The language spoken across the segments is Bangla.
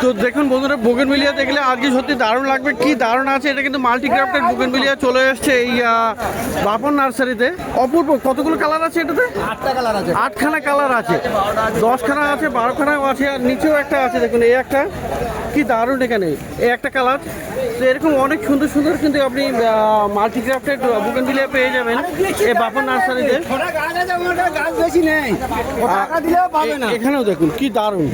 তো দেখুন বন্ধুরা, বোগেনভিলিয়া দেখলে আজকে সত্যি দারুণ লাগবে। কি দারুণ আছে, এটা কিন্তু মাল্টিক্রাফটেড বোগেনভিলিয়া চলে এসছে এই বাপন নার্সারিতে। অপূর্ব, কতগুলো কালার আছে এটাতে? 8টা কালার আছে, 8খানা কালার আছে, 10খানা আছে, 12খানাও আছে, আর নিচেও একটা আছে। দেখুন এই একটা, কি দারুণ এখানে এই একটা কালার। তো এরকম অনেক সুন্দর সুন্দর কিন্তু আপনি মাল্টিক্রাফটেড বোগেনভিলিয়া পেয়ে যাবেন এই বাপন নার্সারিতে। এখানেও দেখুন কি দারুণ,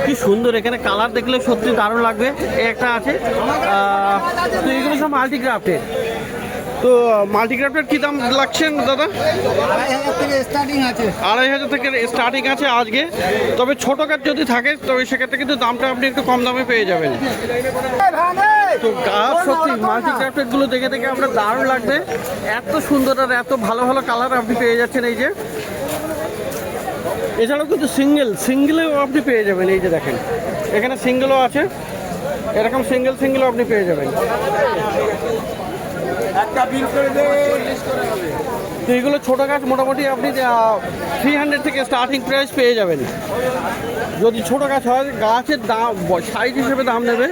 কি সুন্দর, এখানে কালার দেখলে সত্যি দারুণ লাগবে। এই একটা আছে। তো এগুলো সব মাল্টিক্রাফটেড। তো মাল্টিক্রাফটেড কী দাম লাগছেন দাদা? 2500 থেকে স্টার্টিং আছে। 2500 থেকে স্টার্টিং আছে আজকে। তবে ছোটো গাছ যদি থাকে তবে সেক্ষেত্রে কিন্তু দামটা আপনি একটু কম দামে পেয়ে যাবেন। তো গাছ সত্যি মাল্টিক্রাফটেডগুলো দেখে দেখে আপনার দারুণ লাগবে। এত সুন্দর আর এত ভালো ভালো কালার আপনি পেয়ে যাচ্ছেন এই যে। এছাড়াও কিন্তু সিঙ্গেলেও আপনি পেয়ে যাবেন। এই যে দেখেন, এখানে সিঙ্গেলও আছে, এরকম সিঙ্গেলও আপনি পেয়ে যাবেন। তো এইগুলো ছোটো গাছ মোটামুটি আপনি 300 থেকে স্টার্টিং প্রাইস পেয়ে যাবেন। যদি ছোটো গাছ হয়, গাছের দাম সাইজ হিসেবে দাম নেবে।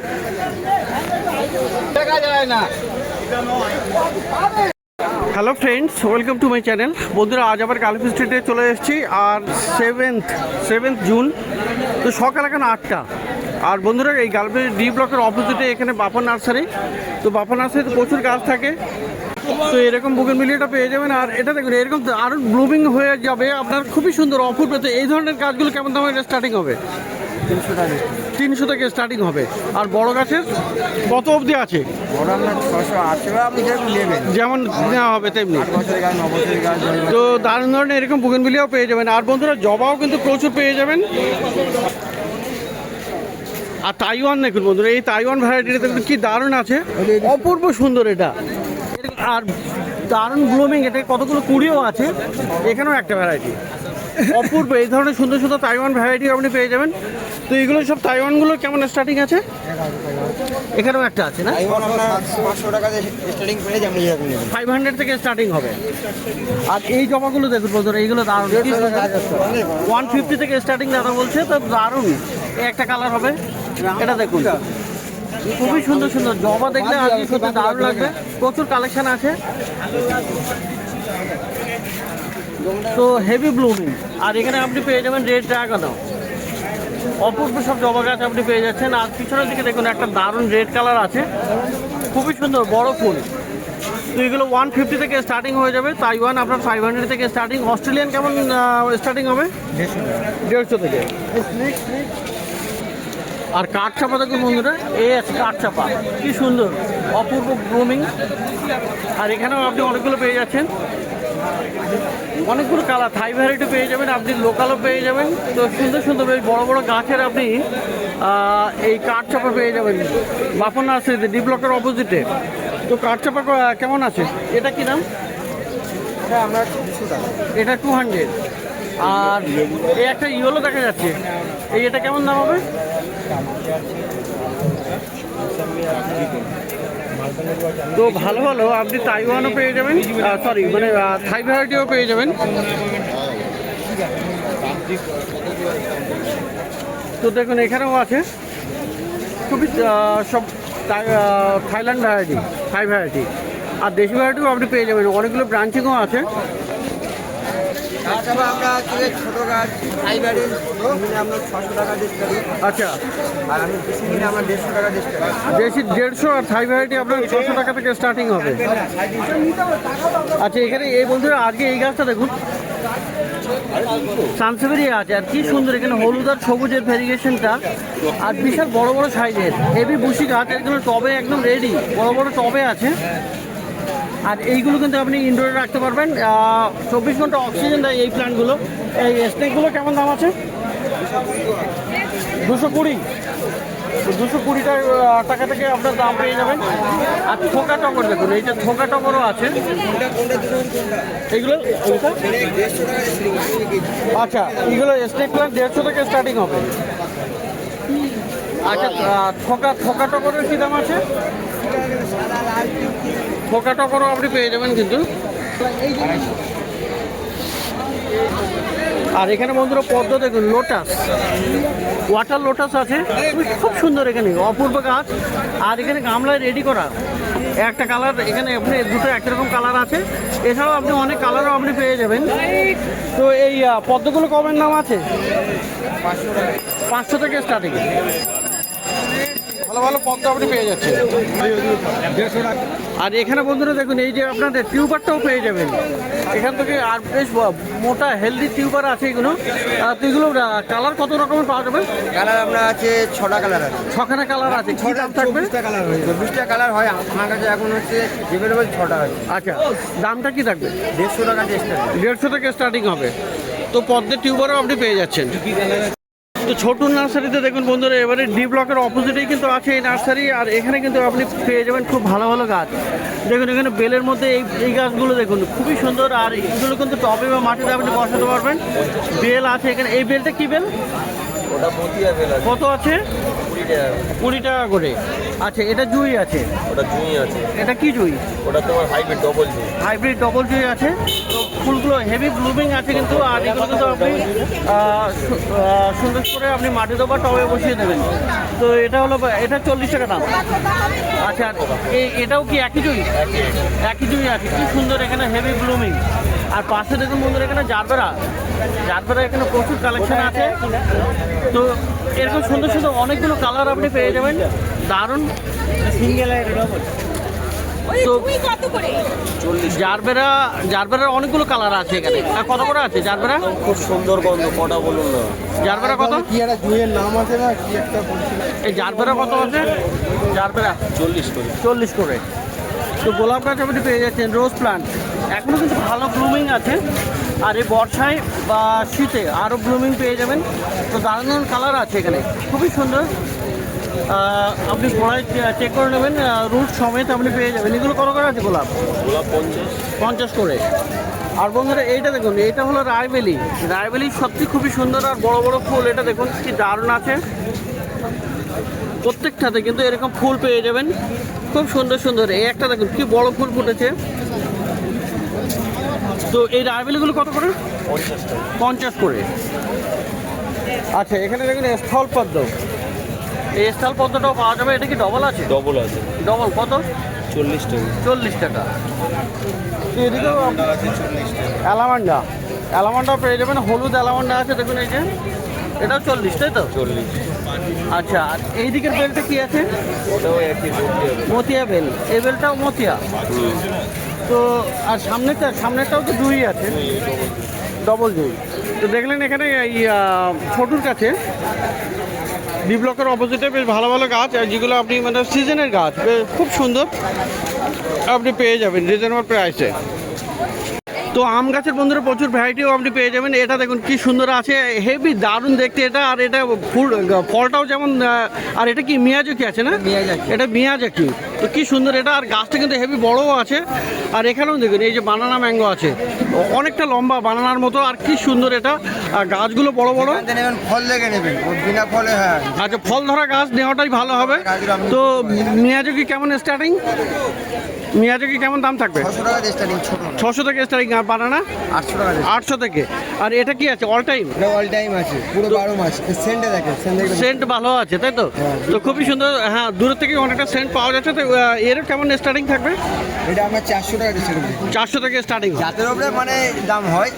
দেখা যায় না। Hello friends, welcome to my channel. বন্ধুরা, আজ আবার গালফ স্ট্রিটে চলে এসেছি। আর 7th জুন, তো সকাল এখন 8টা। আর বন্ধুরা, এই গালফের ডি ব্লকের অপোজিটে এখানে বাপন নার্সারি। তো বাপন নার্সারিতে প্রচুর গাছ থাকে। তো এরকম বোগেনভিলিয়াটা পেয়ে যাবেন। আর এটা দেখুন, এরকম আরও ব্লুমিং হয়ে যাবে আপনার, খুবই সুন্দর অপূর্ব। তো এই ধরনের গাছগুলো কেমন দামে স্টার্টিং হবে? 300 থেকে স্টার্টিং হবে। আর বড় গাছের কত অবধি আছে? যেমন নেওয়া হবে তেমনি। তো দারুণ ধরনের এরকম বোগেনভিলিয়াও পেয়ে যাবেন। আর বন্ধুরা, জবাও কিন্তু প্রচুর পেয়ে যাবেন। আর তাইওয়ান দেখুন বন্ধুরা, এই তাইওয়ান ভ্যারাইটিটা দেখুন কি দারুণ আছে, অপূর্ব সুন্দর এটা। আর দারুণ ব্লুমিং, এটা কতগুলো কুড়িও আছে। এখানেও একটা ভ্যারাইটি অপূর্ব। এই ধরনের সুন্দর সুন্দর তাইওয়ান ভ্যারাইটি আপনি পেয়ে যাবেন। তো এইগুলো সব তাইওয়ানগুলো কেমন স্টার্টিং আছে? এখানেও একটা আছে না? 500 থেকে স্টার্টিং হবে। আর এই জবাগুলো দেখুন বন্ধুরা, এইগুলো দারুণ, 150 থেকে স্টার্টিং দাদা বলছে। তো দারুণ একটা কালার হবে, এটা দেখুন খুবই সুন্দর সুন্দর জবা। দেখলে আজকে সত্যি দারুণ লাগবে, প্রচুর কালেকশন আছে। তো হেভি ব্লুমিং। আর এখানে আপনি পেয়ে যাবেন রেড ড্রাগনও, অপূর্ব সব জবা গাছ আপনি পেয়ে যাচ্ছেন। আর পিছনের দিকে দেখুন একটা দারুণ রেড কালার আছে, খুবই সুন্দর বড় ফুল। তো এগুলো 150 থেকে স্টার্টিং হয়ে যাবে। তাইওয়ান আপনার 500 থেকে স্টার্টিং। অস্ট্রেলিয়ান কেমন স্টার্টিং হবে? 150 থেকে। আর কাঠচাপা দেখুন বন্ধুরা, এই আছে কাঠচাপা, কি সুন্দর অপূর্ব ব্লুমিং। আর এখানেও আপনি অনেকগুলো পেয়ে যাচ্ছেন, অনেকগুলো কালার থাই ভ্যারাইটি পেয়ে যাবেন, আপনি লোকালও পেয়ে যাবেন। তো সুন্দর সুন্দর বেশ বড়ো বড়ো গাছের আপনি এই কাঠচাপা পেয়ে যাবেন বাপন নার্সারিতে, ডি ব্লকের অপোজিটে। তো কাঠচাপা কেমন আছে? এটা কি দাম? এটা 200। আর এই একটা ইয়েলো দেখা যাচ্ছে, এটা কেমন দাম হবে? তো ভালো ভালো আপনি তাইওয়ানও পেয়ে যাবেন, সরি মানে থাই ভ্যারাইটিও পেয়ে যাবেন। তো দেখুন এখানেও আছে খুবই সব থাইল্যান্ড ভ্যারাইটি, থাই ভ্যারাইটি। আর দেশি ভ্যারাইটিও আপনি পেয়ে যাবেন, অনেকগুলো ব্রাঞ্চিংও আছে। আমরা ছোট গাছ আমরা 600 টাকা দিচ্ছি। আচ্ছা, আর আমি বেশি নিলে আমার 150 টাকা দিচ্ছি। দেশি 150 আর থাই ভ্যারাইটি আপনার 600 টাকা থেকে স্টার্টিং হবে। আচ্ছা, এখানে এই বন্ধুরা আজকে এই গাছটা দেখুন, সানসেভেরিয়া আছে। আর কি সুন্দর, এখানে হলুদ আর সবুজের ভেরিয়েশনটা। আর বিশাল বড় বড় সাইজের হেভি বুশি গাছ, এগুলো টবে একদম রেডি, বড় বড় টবে আছে। আর এইগুলো কিন্তু আপনি ইনডোরে রাখতে পারবেন, 24 ঘন্টা অক্সিজেন দেয় এই প্ল্যান্টগুলো। এই স্নেকগুলো কেমন দাম আছে? 220। 220 টাকা থেকে আপনার দাম পেয়ে যাবেন। আর থোকা টগর দেখুন, এই যে থোকা টগরও আছে এগুলো। আচ্ছা, এগুলো স্নেক প্ল্যান্ট 150 থেকে স্টার্টিং হবে। আচ্ছা, থোকা টগরের কী দাম আছে? থোকা টগরও আপনি পেয়ে যাবেন কিন্তু। আর এখানে বন্ধুরা পদ্ম দেখুন, লোটাস, ওয়াটার লোটাস আছে, খুব সুন্দর এখানে অপূর্ব গাছ। আর এখানে গামলায় রেডি করা একটা কালার, এখানে আপনি দুটো একরকম কালার আছে, এছাড়াও আপনি অনেক কালারও আপনি পেয়ে যাবেন। তো এই পদ্মগুলো কমের নাম আছে 500 থেকে স্টার্টিং। ভালো ভালো পদ্ম আপনি পেয়ে যাচ্ছেন। আর এখানে বন্ধুরা দেখুন, এই যে আপনাদের টিউবারটাও পেয়ে যাবেন এখান থেকে। আর বেশ মোটা হেলদি টিউবার আছে এগুলো। তো এগুলো কালার কত রকমের পাওয়া যাবে? কালার আপনার আছে 6টা কালার আছে। 6খানা কালার আছে। কি দাম থাকবে? 24টা কালার হয়ে যাবে। 24টা কালার হয় আমার কাছে এখন হচ্ছে অ্যাভেলেবল 6টা আছে। আচ্ছা, দামটা কি থাকবে? 150 টাকা চেষ্টা 150 থেকে স্টার্টিং হবে। তো পদ্মের টিউবারও আপনি পেয়ে যাচ্ছেন। তো ছোটু নার্সারিতে দেখুন বন্ধুরা, এবারে ডি ব্লকের অপোজিটেই কিন্তু আছে এই নার্সারি। আর এখানে কিন্তু আপনি পেয়ে যাবেন খুব ভালো ভালো গাছ। দেখুন এখানে বেলের মধ্যে এই গাছগুলো দেখুন খুবই সুন্দর। আর এগুলো কিন্তু টবে বা মাটিতে আপনি বসাতে পারবেন। বেল আছে এখানে। এই বেলটা কি বেল? ওটা মতিয়া বেল আছে। কত আছে? 20 টাকা করে। আচ্ছা, এটা জুই আছে? ওটা জুঁই আছে। এটা কি জুই? ওটা তোমার হাইব্রিড ডবল জুঁই। হাইব্রিড ডবল জুই আছে। তো ফুলগুলো হেভি ব্লুমিং আছে কিন্তু। আর এগুলো কিন্তু আপনি সুন্দর করে আপনি মাটিতে বা টবে বসিয়ে দেবেন। তো এটা হলো, এটা 40 টাকা দাম। আচ্ছা, এটাও কি একই জুই? একই জুই আছে। কি সুন্দর এখানে হেভি ব্লুমিং। আর পাশে দেখুন বন্ধুরা, এখানে জারবেরা এখানে প্রচুর কালেকশন আছে। তো এরকম সুন্দর সুন্দর অনেকগুলো কালার আপনি পেয়ে যাবেন। দারুণ সিঙ্গেল। তো জারবেরার অনেকগুলো কালার আছে এখানে। আর কত করে আছে জারবেরা? খুব সুন্দর গন্ধ, কটা বলুন না। জারবেরা কত? কি একটা জুঁইয়ের নাম আছে না, কি একটা বলছিল। এই জারবেরা কত আছে? জারবেরা 40 করে। 40 করে। তো গোলাপ গাছ আপনি পেয়ে যাচ্ছেন, রোজ প্লান্ট এখনও কিন্তু ভালো ব্লুমিং আছে। আর এই বর্ষায় বা শীতে আরও ব্লুমিং পেয়ে যাবেন। তো দারুণ দারুণ কালার আছে এখানে, খুবই সুন্দর। আপনি গোড়ায় চেক করে নেবেন, রুট সমেত আপনি পেয়ে যাবেন। এগুলো কত করে আছে গোলাপ? 50 করে। আর বন্ধুরা এইটা দেখুন, এইটা হলো রায়বেলি। সত্যি খুবই সুন্দর আর বড় বড় ফুল। এটা দেখুন কি দারুণ আছে। প্রত্যেকটাতে কিন্তু এরকম ফুল পেয়ে যাবেন, খুব সুন্দর সুন্দর। এই একটা দেখুন কি বড় ফুল ফুটেছে। তো এই রায়বেলিগুলো কত করে? 50 করে। আচ্ছা, এখানে দেখুন স্থল পদ্ম। এই স্থল পদ্মটাও পাওয়া যাবে। এটা কি ডবল আছে? ডবল আছে। ডবল কত? 40 টাকা। 40 টাকা। এদিকেও অ্যালামান্ডা পেয়ে যাবেন। হলুদ অ্যালামান্ডা আছে দেখুন, এই যে এটাও 40, তাই তো? 40। আচ্ছা, আর এই দিকের বেলটা কি আছে? ওটাও একই মতিয়া বেল। এই বেলটাও মতিয়া। তো আর সামনেরটাও তো জুই আছে, ডবল জুই। তো দেখলেন এখানে এই ছোটুর কাছে ডি ব্লকের অপোজিটে বেশ ভালো ভালো গাছ, যেগুলো আপনি মানে সিজনের গাছ, খুব সুন্দর আপনি পেয়ে যাবেন রিজনেবল প্রাইসে। তো আম গাছের বন্ধুরা প্রচুর ভ্যারাইটিও আপনি পেয়ে যাবেন। এটা দেখুন কি সুন্দর আছে, হেভি দারুণ দেখতে এটা। আর এটা ফলটাও যেমন। আর এটা কি মিয়াজাকি আছে না? এটা মিয়াজাকি। তো কি সুন্দর এটা। আর গাছটা কিন্তু হেভি বড়ও আছে। আর এখানেও দেখুন এই যে বানানা ম্যাঙ্গো আছে, অনেকটা লম্বা বানানার মতো। আর কি সুন্দর এটা। আর গাছগুলো বড় বড়। ফল লেগে নেবেন, বিনা ফলে। হ্যাঁ, আচ্ছা, ফল ধরা গাছ নেওয়াটাই ভালো হবে। তো মিয়াজাকি কেমন স্টার্টিং? মিয়াজাকি কেমন দাম থাকবে? 600 টাকা স্টার্টিং। 600 থেকে স্টার্টিং। আর বানানা 800 টাকা। 800 থেকে। আর এটা কি আছে? All time? এটা অল টাইম আছে, পুরো 12 মাস। সেন্টে দেখেন, সেন্ট ভালো আছে, তাই তো? তো খুবই সুন্দর। হ্যাঁ, দূরের থেকে অনেকটা সেন্ট পাওয়া যাচ্ছে। তো এর কেমন স্টার্টিং থাকবে? এটা আমরা 400 টাকা স্টার্টিং। 400 থেকে স্টার্টিং। জাতের উপরে মানে দাম হয়।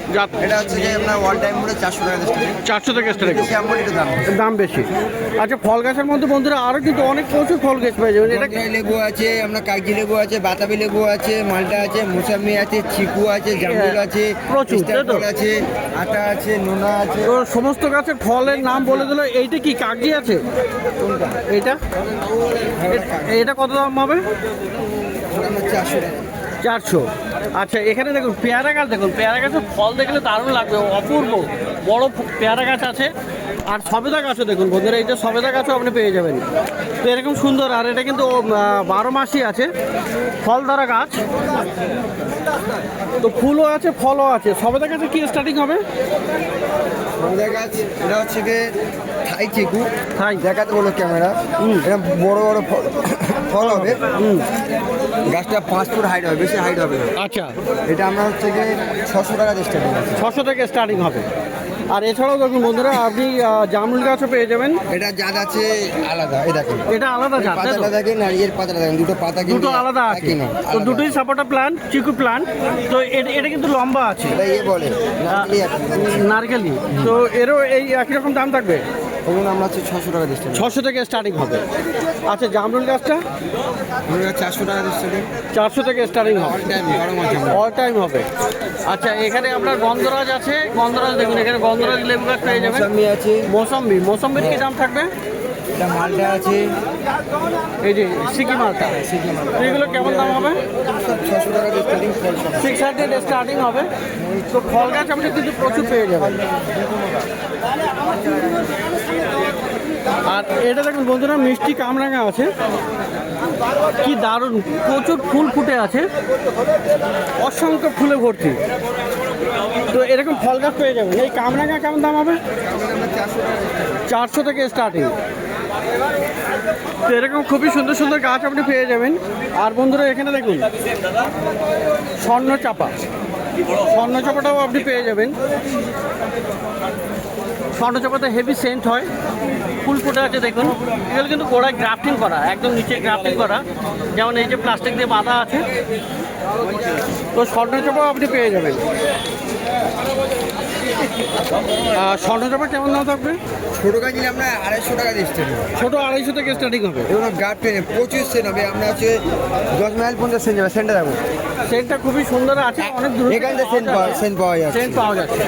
এটা হচ্ছে যে আপনার অল টাইম পুরো 400 টাকা স্টার্টিং। 400 থেকে স্টার্টিং। দাম দাম বেশি। আচ্ছা, ফল গাছের মধ্যে বন্ধুরা আরও কিন্তু অনেক প্রচুর ফল গাছ পেয়ে যাবেন। এটা লেবু আছে, আপনার কাগজি লেবু আছে, বাতাবি লেবু আছে, মালটা আছে, মোসাম্বি আছে, চিকু আছে, জামরুল আছে, প্রচুর, তাই তো? ফল আছে, আটা আছে, নোনা আছে। তো সমস্ত গাছের ফলের নাম বলে দিল। এইটা কি কাগজি আছে? এইটা এটা কত দাম হবে? 400 টাকা। 400। আচ্ছা, এখানে দেখুন পেয়ারা গাছ। দেখুন পেয়ারা গাছের ফল দেখলে দারুণ লাগবে, অপূর্ব বড় পেয়ারা গাছ আছে। আর সবেদা গাছও দেখুন বন্ধুরা, এই যে সবেদা গাছও আপনি পেয়ে যাবেন। তো এরকম সুন্দর। আর এটা কিন্তু 12 মাসই আছে, ফল ধরা গাছ। তো ফুলও আছে, ফলও আছে। সবেদা গাছে কি স্টার্টিং হবে? সবেদা গাছ এটা হচ্ছে যে থাই চিকু। থাই দেখাতে বলো ক্যামেরা। এটা বড় বড় ফল হবে। গাছটা 5 ফুট হাইট হবে, বেশি হাইট হবে। আচ্ছা, এটা আমরা হচ্ছে যে 600 টাকা স্টার্টিং আছে। 600 থেকে স্টার্টিং হবে। আর এছাড়াও দেখুন বন্ধুরা আপনি জামরুল গাছও পেয়ে যাবেন। এটা জাত আছে আলাদা, এই দেখেন এটা আলাদা জাত, তাই তো? পাতাটা দেখেন আর এর পাতাটা দেখেন, দুটো পাতা কিন্তু দুটো আলাদা আছে। একই না, তো আলাদা। দুটোই সাপোর্টা প্লান্ট, চিকু প্লান্ট। তো এটা কিন্তু লম্বা আছে, এটা বলে নারকেলি একই। নারকেলি। তো এরও এই একই রকম দাম থাকবে? ওগুলো আমরা হচ্ছে 600 টাকা দিচ্ছি। 600 থেকে স্টার্টিং হবে। আচ্ছা জামরুল গাছটা? আমরা 400 টাকা দিচ্ছি। 400 থেকে স্টার্টিং হবে, অল টাইম গরম আছে। অল টাইম হবে। আচ্ছা এখানে আপনার গন্ধরাজ আছে, গন্ধরাজ দেখুন, এখানে গন্ধরাজ লেবু গাছ পেয়ে যাবেন। মৌসুমি আছে, মৌসম্বির কি দাম থাকবে? এটা মালটা আছে, এই যে সিকি মালটা, তো এগুলো কেমন দাম হবে? সব 600 টাকা স্টার্টিং ফল সব। 600 স্টার্টিং হবে। তো ফল গাছ আপনি কিন্তু প্রচুর পেয়ে যাবেন। আর এটা দেখুন বন্ধুরা মিষ্টি কামরাঙা আছে, কি দারুণ, প্রচুর ফুল ফুটে আছে, অসংখ্য ফুলে ভর্তি। তো এরকম ফল গাছ পেয়ে যাবেন। এই কামরাঙা কেমন দাম হবে? 400 থেকে স্টার্টিং। তো এরকম খুবই সুন্দর সুন্দর গাছ আপনি পেয়ে যাবেন। আর বন্ধুরা এখানে দেখুন স্বর্ণচাপাটাও আপনি পেয়ে যাবেন। স্বর্ণচাপাতে হেভি সেন্ট হয়, ফুল ফুটে আছে দেখুন। এগুলো কিন্তু গোড়ায় গ্রাফটিং করা, একদম নিচে গ্রাফটিং করা, যেমন এই যে প্লাস্টিক দিয়ে বাঁধা আছে। তো স্বর্ণচাপাও আপনি পেয়ে যাবেন। স্বর্ণচাপা কেমন দাম থাকবে? ছোট গাছ নিলে আমরা 250 টাকা দিচ্ছি। ছোট 250 থেকে স্টার্টিং হবে। এগুলো গাছ পেয়ে প্রচুর সেন হবে। আমরা হচ্ছে 10 মাইল পর্যন্ত সেন যাবে, সেন্টটা যাবো। সেন্টটা খুবই সুন্দর আছে, অনেক দূর এখান থেকে সেন পাওয়া যাচ্ছে। সেন্ট পাওয়া যাচ্ছে।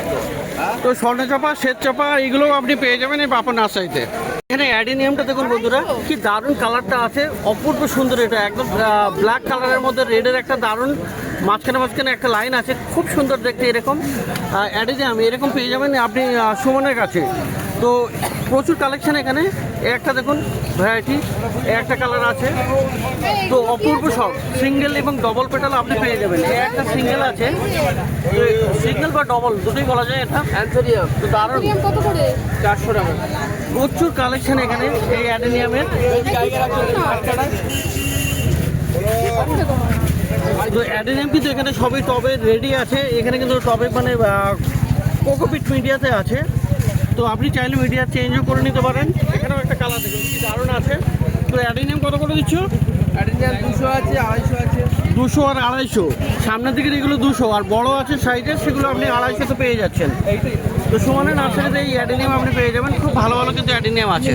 তো স্বর্ণচাপা, শ্বেতচাপা এগুলোও আপনি পেয়ে যাবেন এই বাপন নার্সারিতে। এখানে অ্যাডিনিয়ামটা দেখুন বন্ধুরা, কি দারুণ কালারটা আছে, অপূর্ব সুন্দর। এটা একদম ব্ল্যাক কালারের মধ্যে রেডের একটা দারুণ মাঝখানে একটা লাইন আছে, খুব সুন্দর দেখতে। এরকম অ্যাডিনিয়াম এরকম পেয়ে যাবেন আপনি সুমনের কাছে। তো প্রচুর কালেকশন এখানে। একটা দেখুন ভ্যারাইটি, একটা কালার আছে। তো অপূর্ব সব সিঙ্গেল এবং ডবল পেটাল আপনি পেয়ে যাবেন। একটা সিঙ্গেল আছে, সিঙ্গেল বা ডবল দুটোই বলা যায়। এটা অ্যান্থোরিয়াম, তো দারুণ, কত করে? 400 টাকা। প্রচুর কালেকশন এখানে এই অ্যাডেনিয়ামের। তো অ্যাডেনিয়াম কিন্তু এখানে সবই টবে রেডি আছে। এখানে কিন্তু টবে মানে কোকোপিট মিডিয়াতে আছে। তো আপনি চাইলে মিডিয়া চেঞ্জও করে নিতে পারেন। এখানেও একটা কালার দেখুন কি দারুণ আছে। তো অ্যাডেনিয়াম কত করে দিচ্ছ? অ্যাডিনিয়াম 200 আছে, 250 আছে। 200 আর 250। সামনের দিকে এগুলো 200, আর বড় আছে সাইজের, সেগুলো আপনি 250 পেয়ে যাচ্ছেন। তো সুমনের নার্সারিতে এই অ্যাডেনিয়াম আপনি পেয়ে যাবেন। খুব ভালো ভালো কিন্তু অ্যাডেনিয়াম আছে।